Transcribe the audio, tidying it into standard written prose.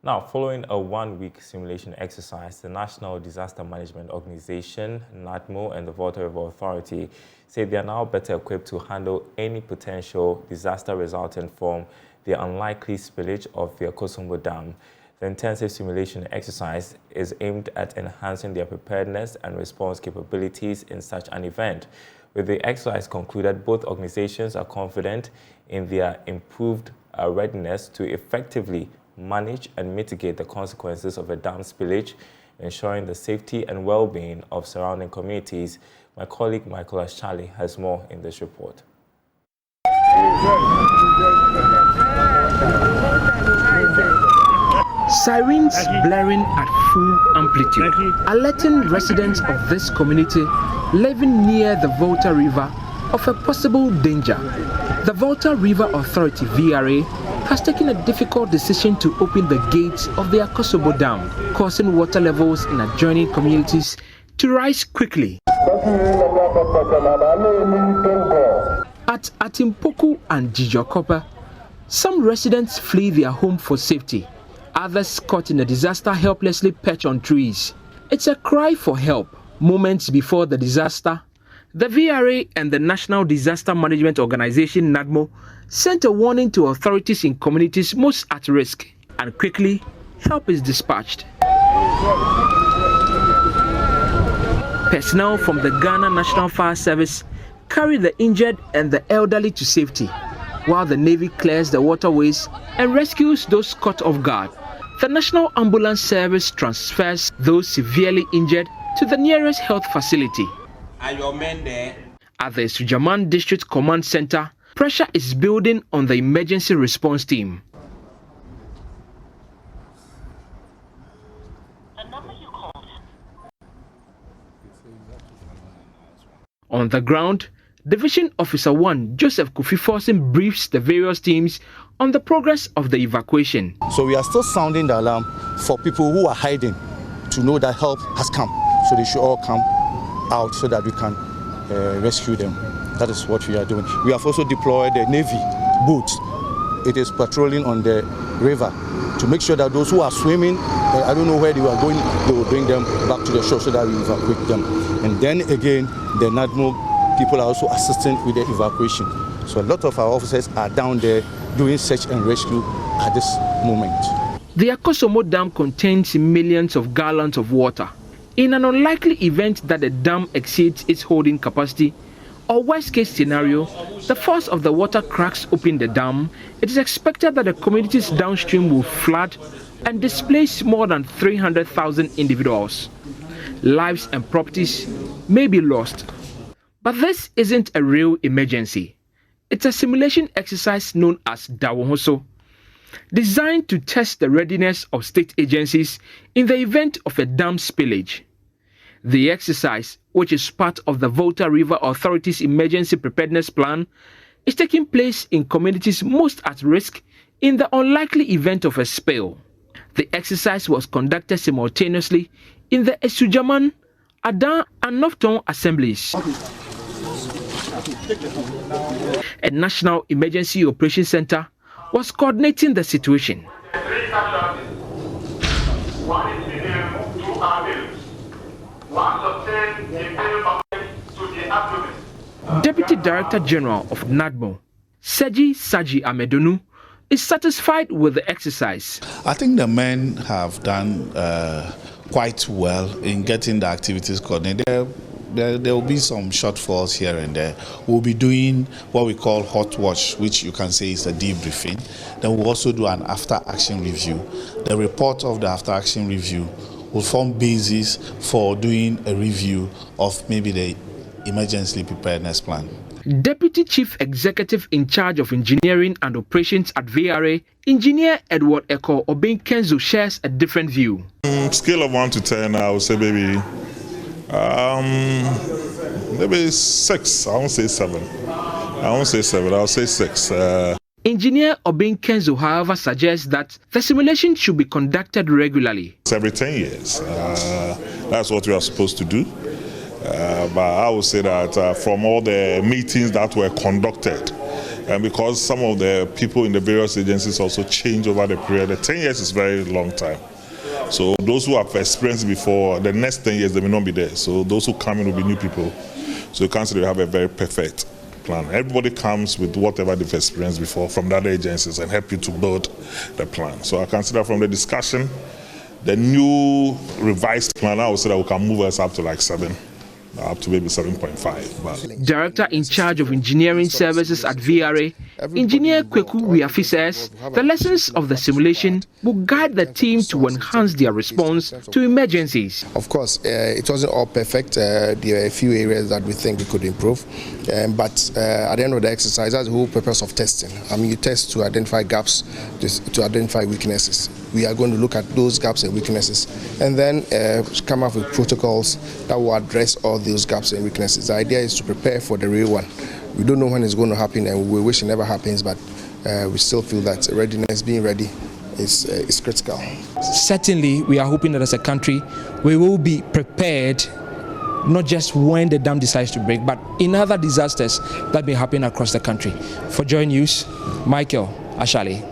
Now, following a one-week simulation exercise, the National Disaster Management Organization, NADMO, and the Volta River Authority say they are now better equipped to handle any potential disaster resulting from the unlikely spillage of the Akosombo Dam. The intensive simulation exercise is aimed at enhancing their preparedness and response capabilities in such an event. With the exercise concluded, both organizations are confident in their improved readiness to effectively manage and mitigate the consequences of a dam spillage, ensuring the safety and well-being of surrounding communities. My colleague Michael Ashali has more in this report. Sirens blaring at full amplitude, alerting residents of this community living near the Volta River of a possible danger. The Volta River Authority, VRA, has taken a difficult decision to open the gates of the Akosombo Dam, causing water levels in adjoining communities to rise quickly. At Atimpoku and Jijokopa, some residents flee their home for safety. Others caught in a disaster helplessly perch on trees. It's a cry for help. Moments before the disaster, the VRA and the National Disaster Management Organization, NADMO, sent a warning to authorities in communities most at risk, and quickly, help is dispatched. Personnel from the Ghana National Fire Service carry the injured and the elderly to safety, while the Navy clears the waterways and rescues those caught off guard. The National Ambulance Service transfers those severely injured to the nearest health facility. Are your men there? At the Sujaman District Command Center, pressure is building on the emergency response team. On the ground, Division Officer 1 Joseph Kofi Forson briefs the various teams on the progress of the evacuation. So we are still sounding the alarm for people who are hiding to know that help has come. So they should all come out so that we can rescue them. That is what we are doing. We have also deployed the Navy boats. It is patrolling on the river to make sure that those who are swimming, I don't know where they are going, they will bring them back to the shore so that we evacuate them. And then again, the NADMO people are also assisting with the evacuation. So a lot of our officers are down there doing search and rescue at this moment. The Akosombo Dam contains millions of gallons of water. In an unlikely event that the dam exceeds its holding capacity, or worst case scenario, the force of the water cracks open the dam, it is expected that the communities downstream will flood and displace more than 300,000 individuals. Lives and properties may be lost. But this isn't a real emergency. It's a simulation exercise known as Dawohoso, designed to test the readiness of state agencies in the event of a dam spillage. The exercise, which is part of the Volta River Authority's emergency preparedness plan, is taking place in communities most at risk in the unlikely event of a spill. The exercise was conducted simultaneously in the Esujaman, Adan, and Nofton assemblies. A National Emergency Operations Center was coordinating the situation. Deputy Director General of NADMO, Saji Amedonu, is satisfied with the exercise. I think the men have done quite well in getting the activities coordinated. There will be some shortfalls here and there. We'll be doing what we call hot watch, which you can say is a debriefing. Then we'll also do an after-action review. The report of the after-action review will form basis for doing a review of maybe the emergency preparedness plan. Deputy Chief Executive in charge of engineering and operations at VRA, Engineer Edward Eko Obin Kenzo, shares a different view. Scale of 1 to 10, I would say maybe 6. I won't say 7. I'll say 6. Engineer Obin Kenzo, however, suggests that the simulation should be conducted regularly. It's every 10 years. That's what we are supposed to do. But I would say that from all the meetings that were conducted, And because some of the people in the various agencies also change over the period, the 10 years is a very long time. So those who have experienced before, the next 10 years, they may not be there. So those who come in will be new people. So you can't say they have a very perfect plan. Everybody comes with whatever they've experienced before from the other agencies and help you to build the plan. So I consider from the discussion, the new revised plan, I would say that we can move us up to like 7, up to maybe 7.5. Director in charge of engineering services at VRA, Engineer Kweku Wiafi says the lessons of the simulation will guide the team to enhance their response to emergencies. Of course, it wasn't all perfect. There are a few areas that we think we could improve. But at the end of the exercise, that's the whole purpose of testing. I mean, you test to identify gaps, to identify weaknesses. We are going to look at those gaps and weaknesses and then come up with protocols that will address all those gaps and weaknesses. The idea is to prepare for the real one. We don't know when it's going to happen and we wish it never happens, but we still feel that readiness, being ready, is critical. Certainly, we are hoping that as a country, we will be prepared not just when the dam decides to break, but in other disasters that may happen across the country. For Joy News, Michael Ashali.